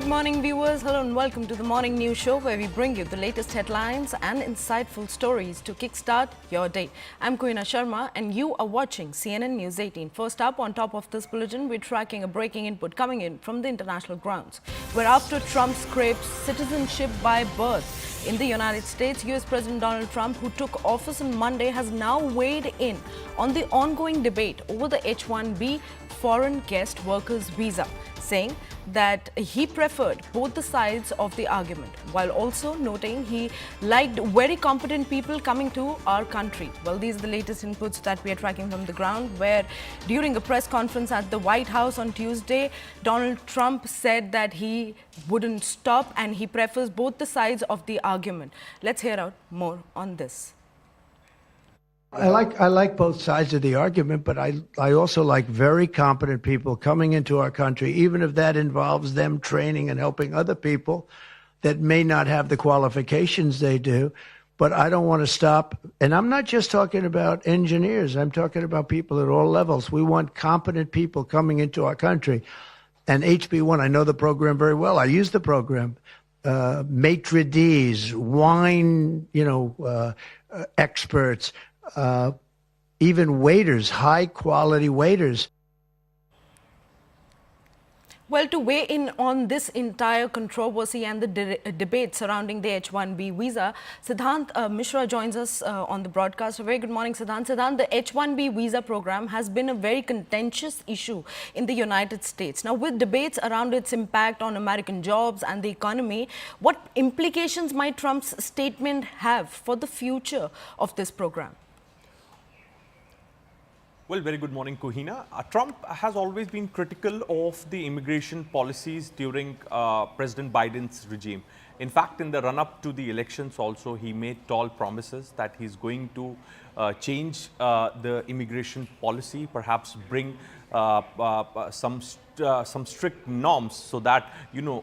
Good morning, viewers. Hello and welcome to the Morning News Show, where we bring you the latest headlines and insightful stories to kickstart your day. I'm Koina Sharma and you are watching CNN News 18. First up, on top of this bulletin, we're tracking a breaking input coming in from the international grounds, where after Trump scrapes citizenship by birth in the United States, US President Donald Trump, who took office on Monday, has now weighed in on the ongoing debate over the H-1B foreign guest workers visa, saying that he preferred both the sides of the argument, while also noting he liked very competent people coming to our country. Well, these are the latest inputs that we are tracking from the ground, where during a press conference at the White House on Tuesday, Donald Trump said that he wouldn't stop and he prefers both the sides of the argument. Let's hear out more on this. I like both sides of the argument, but I also like very competent people coming into our country, even if that involves them training and helping other people that may not have the qualifications they do. But I don't want to stop. And I'm not just talking about engineers. I'm talking about people at all levels. We want competent people coming into our country. And HB1, I know the program very well. I use the program. Maitre d's, wine, experts, even waiters, high-quality waiters. Well, to weigh in on this entire controversy and the debate surrounding the H-1B visa, Siddhant Mishra joins us on the broadcast. A very good morning, Siddhant. Siddhant, the H-1B visa program has been a very contentious issue in the United States. Now, with debates around its impact on American jobs and the economy, what implications might Trump's statement have for the future of this program? Well, very good morning, Kohina. Trump has always been critical of the immigration policies during President Biden's regime. In fact, in the run-up to the elections also, he made tall promises that he's going to change the immigration policy, perhaps bring some strict norms so that,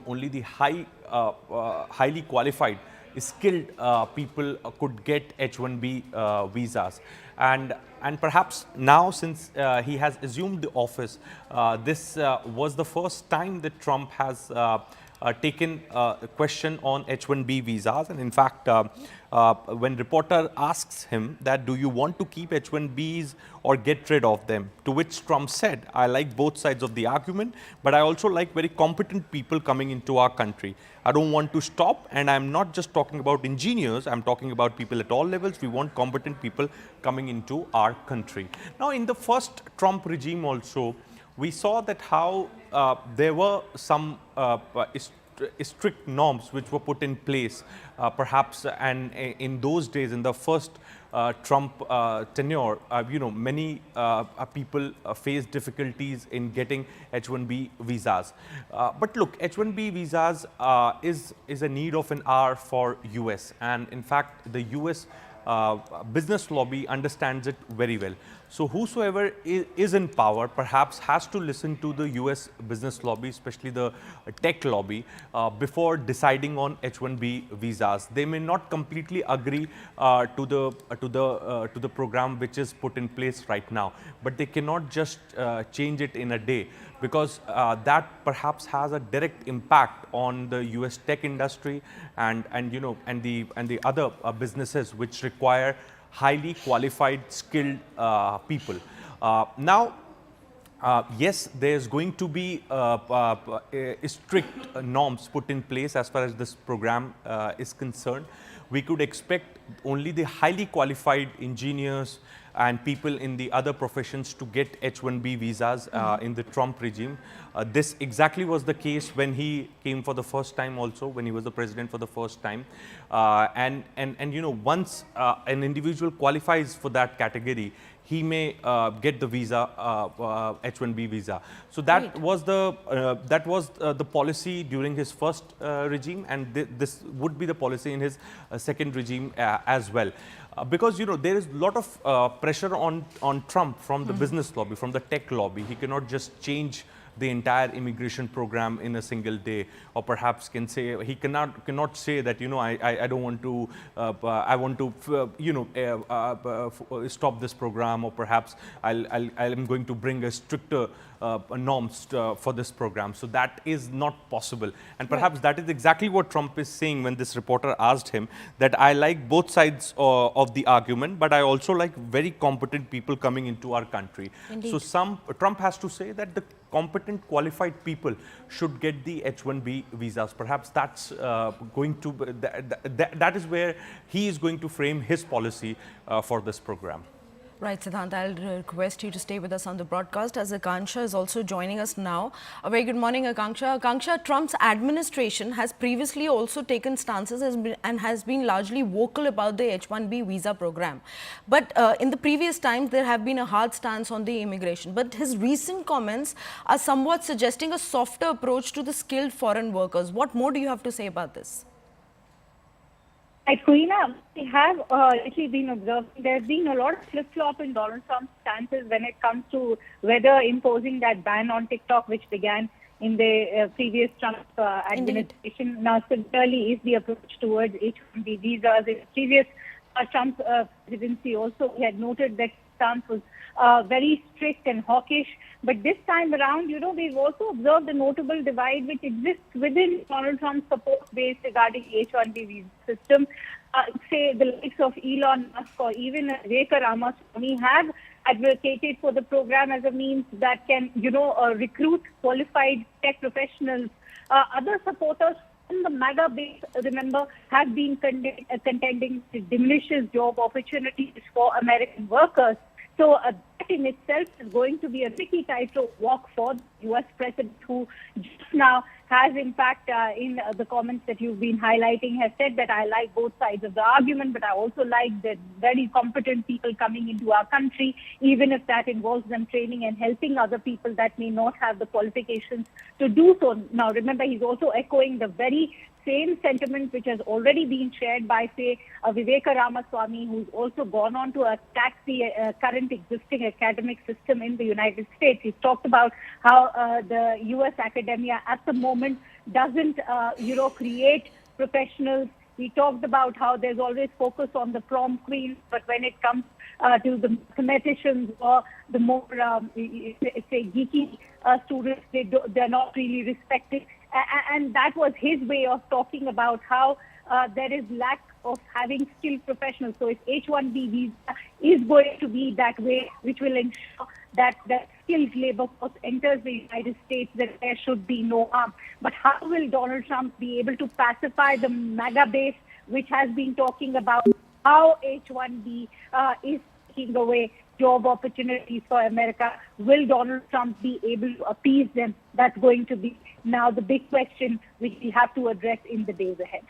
only the highly qualified, skilled people could get H-1B visas. And perhaps now, since he has assumed the office, this was the first time that Trump has taken a question on H-1B visas. And in fact, when reporter asks him that, do you want to keep H-1Bs or get rid of them? To which Trump said, I like both sides of the argument, but I also like very competent people coming into our country. I don't want to stop, and I'm not just talking about engineers, I'm talking about people at all levels. We want competent people coming into our country. Now, in the first Trump regime also, we saw that how there were some strict norms which were put in place, perhaps, and in those days, in the first Trump tenure, many people faced difficulties in getting H-1B visas. But look, H-1B visas is a need of an hour for US, and in fact, the US business lobby understands it very well. So whosoever is in power perhaps has to listen to the US business lobby, especially the tech lobby, before deciding on H-1B visas. They may not completely agree to the program which is put in place right now, but they cannot just change it in a day, because that perhaps has a direct impact on the US tech industry and the other businesses which require highly qualified, skilled people. Now, yes, there's going to be strict norms put in place as far as this program is concerned. We could expect only the highly qualified engineers and people in the other professions to get H-1B visas in the Trump regime. This exactly was the case when he came for the first time also, when he was the president for the first time. Once an individual qualifies for that category, he may get the visa, H-1B visa. So that was the policy during his first regime, and this would be the policy in his second regime as well. Because there is a lot of pressure on Trump from the business lobby, from the tech lobby. He cannot just change the entire immigration program in a single day, or perhaps can say he cannot say that, you know, I don't want to I want to stop this program, or perhaps I'm going to bring a stricter norms for this program. So that is not possible, and perhaps that is exactly what Trump is saying when this reporter asked him that I like both sides of the argument, but I also like very competent people coming into our country. Indeed. So Trump has to say that the competent, qualified people should get the H-1B visas. Perhaps that's going to that is where he is going to frame his policy for this program. Right, Siddhant, I'll request you to stay with us on the broadcast as Akanksha is also joining us now. A very good morning, Akanksha. Akanksha, Trump's administration has previously also taken stances and has been largely vocal about the H-1B visa program. But in the previous times, there have been a hard stance on the immigration. But his recent comments are somewhat suggesting a softer approach to the skilled foreign workers. What more do you have to say about this? At Koina, we have actually been observing there's been a lot of flip-flop in Donald Trump's stances when it comes to whether imposing that ban on TikTok, which began in the previous Trump administration. Now, similarly, is the approach towards H-1B visas. In the previous Trump presidency also, he had noted that stance was very strict and hawkish. But this time around, you know, we've also observed a notable divide which exists within Donald Trump's support base regarding the H-1B visa system. Say the likes of Elon Musk or even Vivek Ramaswamy have advocated for the program as a means that can, you know, recruit qualified tech professionals. Other supporters in the MAGA base, remember, have been contending to diminishes job opportunities for American workers. So that in itself is going to be a tricky tightrope walk for the U.S. president, who just now has, in fact, in the comments that you've been highlighting, has said that I like both sides of the argument, but I also like that very competent people coming into our country, even if that involves them training and helping other people that may not have the qualifications to do so. Now, remember, he's also echoing the very same sentiment which has already been shared by, say, Vivek Ramaswamy, who's also gone on to attack the current existing academic system in the United States. He's talked about how the U.S. academia at the moment doesn't, create professionals. He talked about how there's always focus on the prom queens, but when it comes to the mathematicians or the more, say, geeky students, they're not really respected. And that was his way of talking about how there is lack of having skilled professionals. So if H-1B visa is going to be that way, which will ensure that skilled labor force enters the United States, that there should be no harm. But how will Donald Trump be able to pacify the MAGA base, which has been talking about how H-1B is taking away job opportunities for America? Will Donald Trump be able to appease them? That's going to be now the big question which we have to address in the days ahead.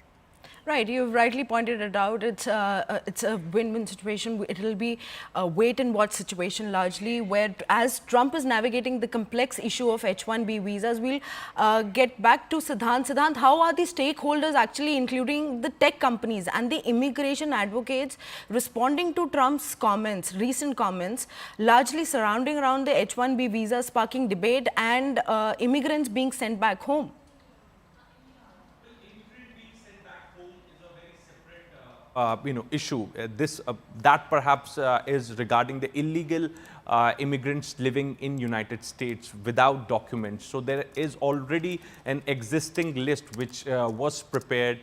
Right, you've rightly pointed it out. It's a win-win situation. It will be a wait-and-watch situation largely, where as Trump is navigating the complex issue of H-1B visas, we'll get back to Siddhant. Siddhant, how are the stakeholders actually, including the tech companies and the immigration advocates, responding to Trump's comments, recent comments, largely surrounding around the H-1B visa, sparking debate and immigrants being sent back home? Issue. That perhaps is regarding the illegal immigrants living in United States without documents. So there is already an existing list which was prepared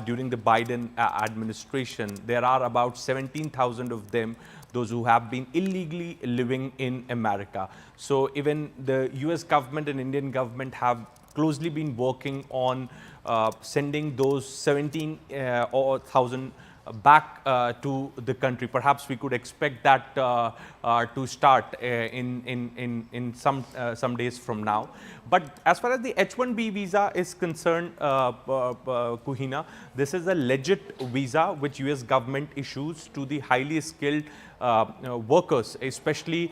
during the Biden administration. There are about 17,000 of them, those who have been illegally living in America. So even the US government and Indian government have closely been working on sending those 17,000 back to the country. Perhaps we could expect that to start in some days from now. But as far as the H-1B visa is concerned, Kuhina, this is a legit visa which US government issues to the highly skilled workers, especially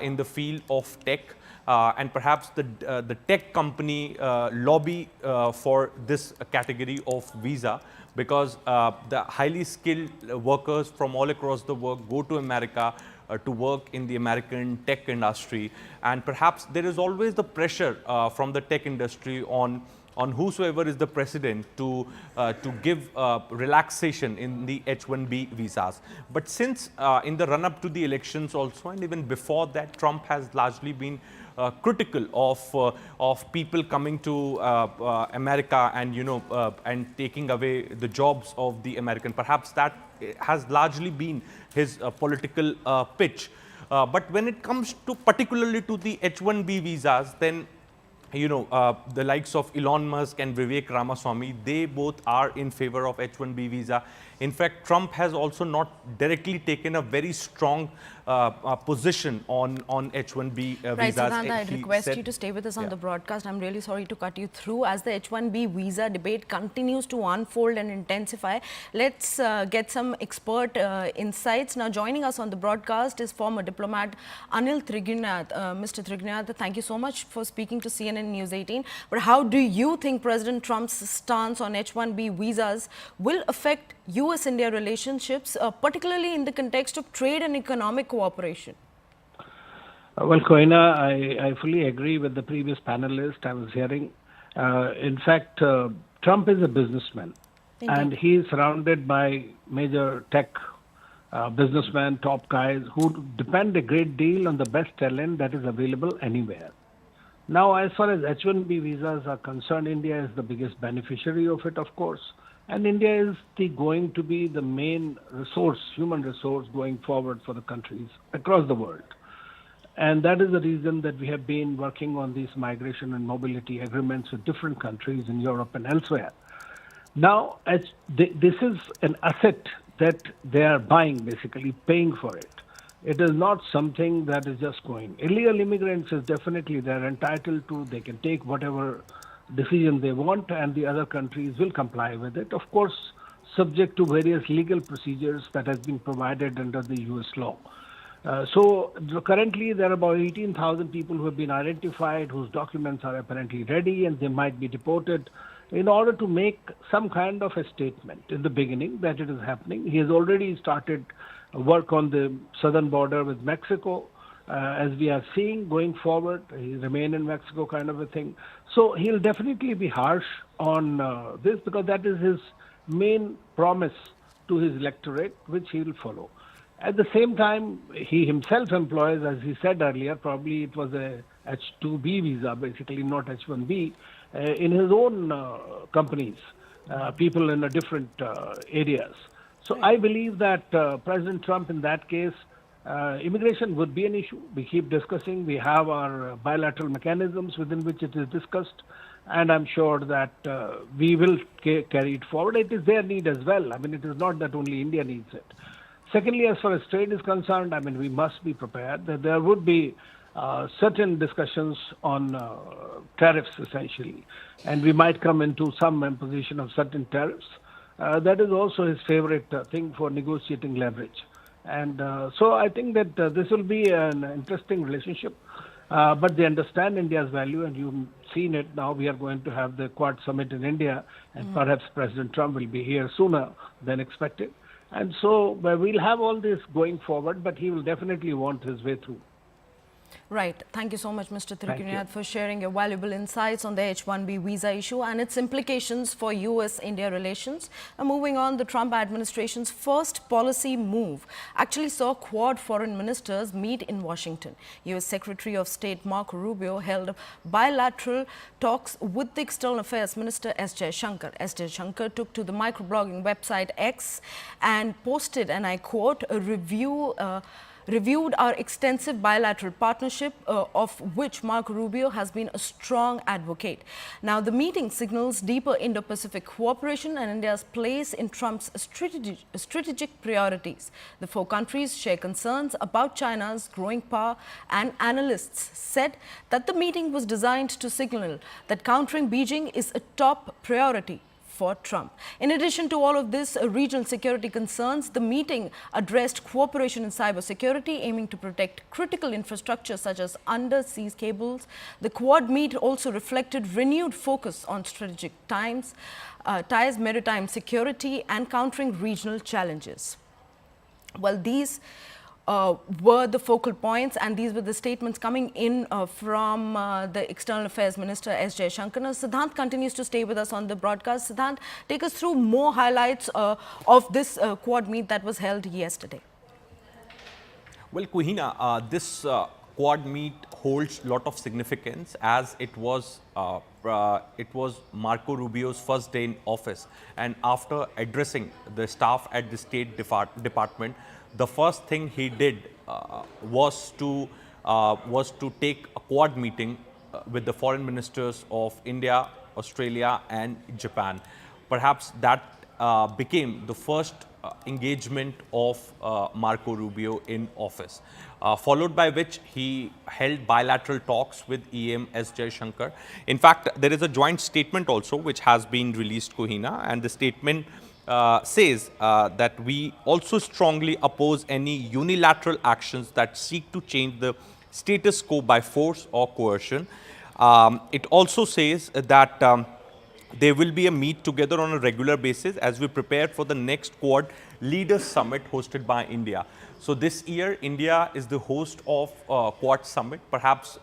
in the field of tech. And perhaps the tech company lobby for this category of visa, because the highly skilled workers from all across the world go to America to work in the American tech industry. And perhaps there is always the pressure from the tech industry on whosoever is the president to give relaxation in the H-1B visas. But since in the run-up to the elections also, and even before that, Trump has largely been critical of people coming to America and and taking away the jobs of the American. Perhaps that has largely been his political pitch. But when it comes to particularly to the H-1B visas, then the likes of Elon Musk and Vivek Ramaswamy, they both are in favor of H-1B visa. In fact, Trump has also not directly taken a very strong position on H-1B visas. Right, Siddhant, I'd request you to stay with us on the broadcast. I'm really sorry to cut you through. As the H-1B visa debate continues to unfold and intensify, let's get some expert insights. Now, joining us on the broadcast is former diplomat Anil Trigunath. Mr. Trigunath, thank you so much for speaking to CNN News 18. But how do you think President Trump's stance on H-1B visas will affect US-India relationships, particularly in the context of trade and economic cooperation? Well, Koina, I fully agree with the previous panelist I was hearing. In fact, Trump is a businessman. Indeed. And he is surrounded by major tech businessmen, top guys who depend a great deal on the best talent that is available anywhere. Now, as far as H-1B visas are concerned, India is the biggest beneficiary of it, of course. And India is going to be the main resource, human resource, going forward for the countries across the world. And that is the reason that we have been working on these migration and mobility agreements with different countries in Europe and elsewhere. Now, this is an asset that they are buying, basically paying for it. It is not something that is just going. Illegal immigrants is definitely they're entitled to, they can take whatever decision they want, and the other countries will comply with it, of course, subject to various legal procedures that has been provided under the US law. So currently there are about 18,000 people who have been identified, whose documents are apparently ready, and they might be deported in order to make some kind of a statement in the beginning that it is happening. He has already started work on the southern border with Mexico. As we are seeing going forward, he remain in Mexico kind of a thing. So he'll definitely be harsh on this because that is his main promise to his electorate, which he will follow. At the same time, he himself employs, as he said earlier, probably it was a H-2B visa, basically not H-1B, in his own companies, people in different areas. So I believe that President Trump in that case, immigration would be an issue. We keep discussing. We have our bilateral mechanisms within which it is discussed. And I'm sure that we will carry it forward. It is their need as well. I mean, it is not that only India needs it. Secondly, as far as trade is concerned, I mean, we must be prepared that there would be certain discussions on tariffs, essentially. And we might come into some imposition of certain tariffs. That is also his favorite thing for negotiating leverage. And so I think that this will be an interesting relationship. But they understand India's value, and you've seen it now. We are going to have the Quad Summit in India, and perhaps President Trump will be here sooner than expected. And so we'll have all this going forward, but he will definitely want his way through. Right. Thank you so much, Mr. Trigunath, for sharing your valuable insights on the H-1B visa issue and its implications for US-India relations. Moving on, the Trump administration's first policy move actually saw Quad foreign ministers meet in Washington. US Secretary of State Marco Rubio held bilateral talks with the External Affairs Minister S. Jaishankar. S. Jaishankar took to the microblogging website X and posted, and I quote, a reviewed our extensive bilateral partnership, of which Marco Rubio has been a strong advocate. Now, the meeting signals deeper Indo-Pacific cooperation and India's place in Trump's strategic priorities. The four countries share concerns about China's growing power, and analysts said that the meeting was designed to signal that countering Beijing is a top priority for Trump. In addition to all of this, regional security concerns, the meeting addressed cooperation in cybersecurity, aiming to protect critical infrastructure such as undersea cables. The Quad meet also reflected renewed focus on strategic ties, maritime security, and countering regional challenges. Well, these were the focal points, and these were the statements coming in from the External Affairs Minister S. Jaishankar. Now, Siddhant continues to stay with us on the broadcast. Siddhant, take us through more highlights of this Quad meet that was held yesterday. Well, Kuhina, this Quad meet holds a lot of significance as it was Marco Rubio's first day in office, and after addressing the staff at the State Department, the first thing he did was to take a Quad meeting with the foreign ministers of India, Australia, and Japan. Perhaps that became the first engagement of Marco Rubio in office, followed by which he held bilateral talks with EM S. Jaishankar. In fact, there is a joint statement also which has been released, Kuhina, and the statement says that we also strongly oppose any unilateral actions that seek to change the status quo by force or coercion. It also says that there will be a meet together on a regular basis as we prepare for the next Quad Leaders Summit hosted by India. So this year, India is the host of Quad Summit. Perhaps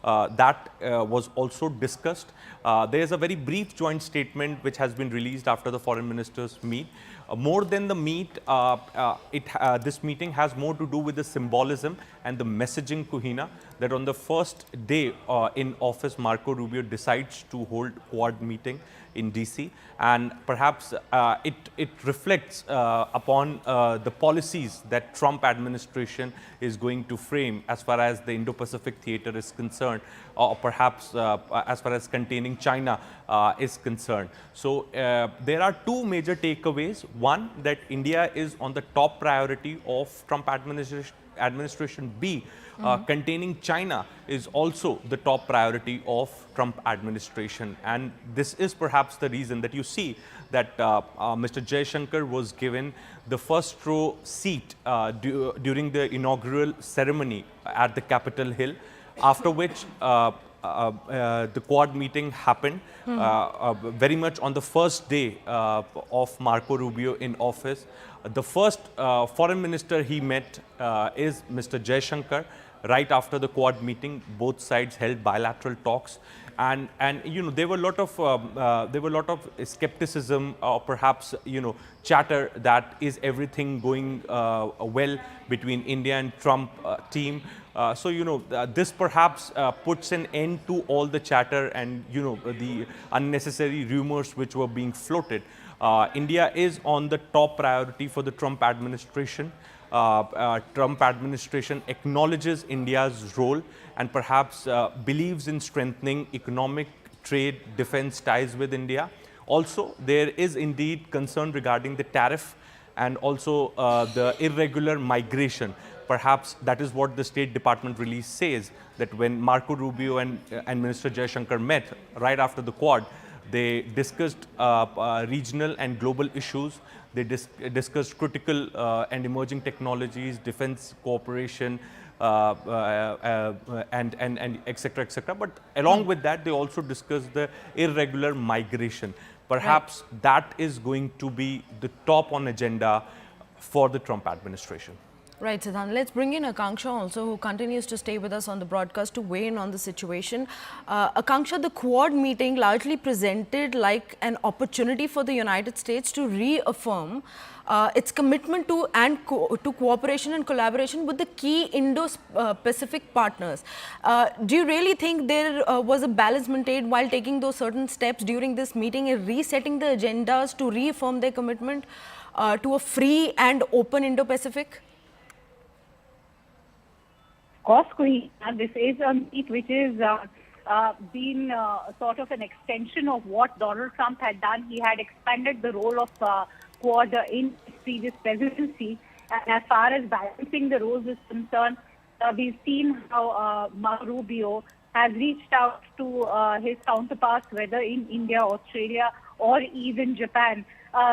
that was also discussed. There is a very brief joint statement which has been released after the foreign ministers meet. More than the meet, this meeting has more to do with the symbolism and the messaging, Kuhina, that on the first day in office, Marco Rubio decides to hold Quad meeting in DC, and perhaps it reflects upon the policies that Trump administration is going to frame as far as the Indo-Pacific theater is concerned, or perhaps as far as containing China is concerned. So there are two major takeaways. One, that India is on the top priority of Trump administration. B, containing China is also the top priority of Trump administration, and this is perhaps the reason that you see that Mr. Jaishankar was given the first row seat during the inaugural ceremony at the Capitol Hill, after which the Quad meeting happened very much on the first day of Marco Rubio in office. The first foreign minister he met is Mr. Jaishankar. Right after the Quad meeting, both sides held bilateral talks, and you know, there were a lot of skepticism, or perhaps, you know, chatter that is everything going well between India and Trump team. So, you know, this perhaps puts an end to all the chatter and, you know, the unnecessary rumors which were being floated. India is on the top priority for the Trump administration. Trump administration acknowledges India's role and perhaps believes in strengthening economic, trade, defense ties with India. Also, there is indeed concern regarding the tariff and also the irregular migration. Perhaps that is what the State Department release says, that when Marco Rubio and Minister Jaishankar met right after the Quad, they discussed regional and global issues. They discussed critical and emerging technologies, defense cooperation, and etc., etc. But along with that, they also discussed the irregular migration. Perhaps that is going to be the top on agenda for the Trump administration. Right, Siddhant. Let's bring in Akanksha also, who continues to stay with us on the broadcast to weigh in on the situation. Akanksha, the Quad meeting largely presented like an opportunity for the United States to reaffirm its commitment to cooperation and collaboration with the key Indo-Pacific partners. Do you really think there was a balance maintained while taking those certain steps during this meeting and resetting the agendas to reaffirm their commitment to a free and open Indo-Pacific? Of course, this is a meet which is been sort of an extension of what Donald Trump had done. He had expanded the role of Quad in his previous presidency. And as far as balancing the roles is concerned, we've seen how Marco Rubio has reached out to his counterparts, whether in India, Australia, or even Japan.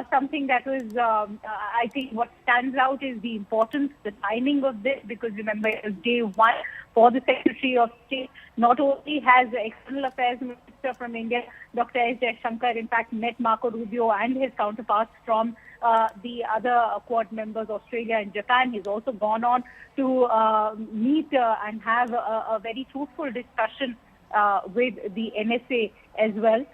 Something that was, I think what stands out is the importance, the timing of this, because remember, it was day one for the Secretary of State. Not only has the External Affairs Minister from India, Dr. S. Jaishankar, in fact, met Marco Rubio and his counterparts from the other Quad members, Australia and Japan. He's also gone on to meet and have a very fruitful discussion with the NSA as well,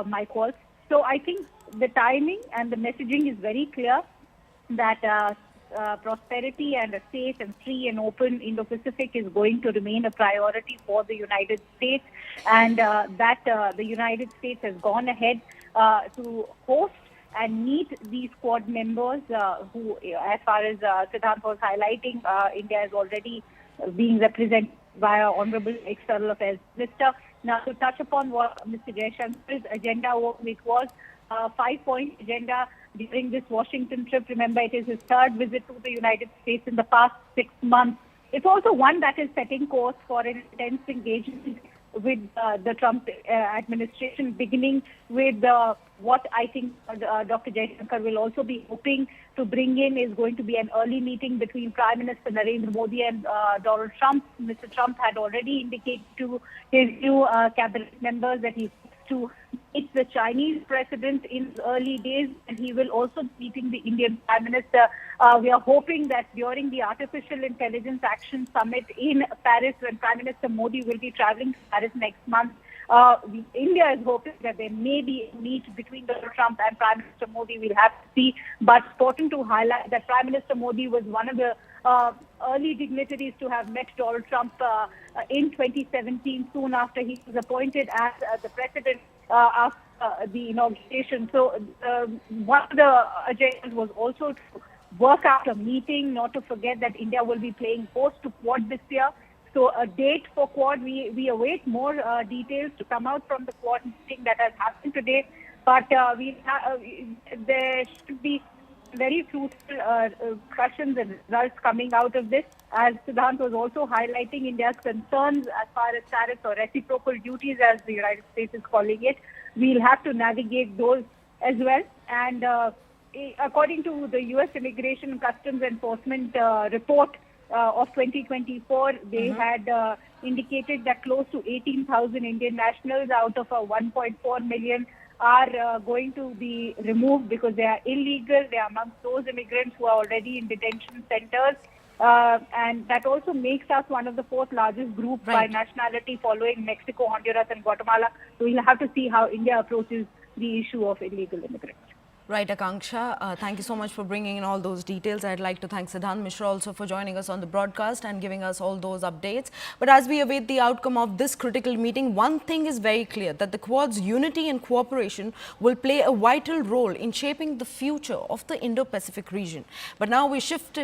Mike Waltz. So I think the timing and the messaging is very clear that prosperity and a safe and free and open Indo-Pacific is going to remain a priority for the United States, and that the United States has gone ahead to host and meet these Quad members who, as far as Siddhant was highlighting, India is already being represented by our Honorable External Affairs Minister. Now, to touch upon what Mr. Jaishankar's agenda was, it was a 5-point agenda during this Washington trip. Remember, it is his third visit to the United States in the past 6 months. It's also one that is setting course for an intense engagement with the Trump administration, beginning with what I think Dr. Jaishankar will also be hoping to bring in is going to be an early meeting between Prime Minister Narendra Modi and Donald Trump. Mr. Trump had already indicated to his new cabinet members that he hopes to meet the Chinese president in the early days, and he will also be meeting the Indian Prime Minister. We are hoping that during the Artificial Intelligence Action Summit in Paris, when Prime Minister Modi will be traveling to Paris next month, India is hoping that there may be a meet between Donald Trump and Prime Minister Modi. We'll have to see. But important to highlight that Prime Minister Modi was one of the early dignitaries to have met Donald Trump in 2017, soon after he was appointed as the president after the inauguration. So one of the agendas was also to work out a meeting, not to forget that India will be playing host to Quad this year. So a date for Quad, we await more details to come out from the Quad meeting that has happened today. But there should be very fruitful discussions and results coming out of this. As Siddhant was also highlighting India's concerns as far as tariffs or reciprocal duties, as the United States is calling it, we'll have to navigate those as well. And according to the U.S. Immigration and Customs Enforcement report of 2024, they had indicated that close to 18,000 Indian nationals out of 1.4 million are going to be removed because they are illegal. They are amongst those immigrants who are already in detention centers. And that also makes us one of the fourth largest group by nationality, following Mexico, Honduras, and Guatemala. So we'll have to see how India approaches the issue of illegal immigrants. Right, Akanksha. Thank you so much for bringing in all those details. I'd like to thank Siddhant Mishra also for joining us on the broadcast and giving us all those updates. But as we await the outcome of this critical meeting, one thing is very clear, that the Quad's unity and cooperation will play a vital role in shaping the future of the Indo-Pacific region. But now we're shifting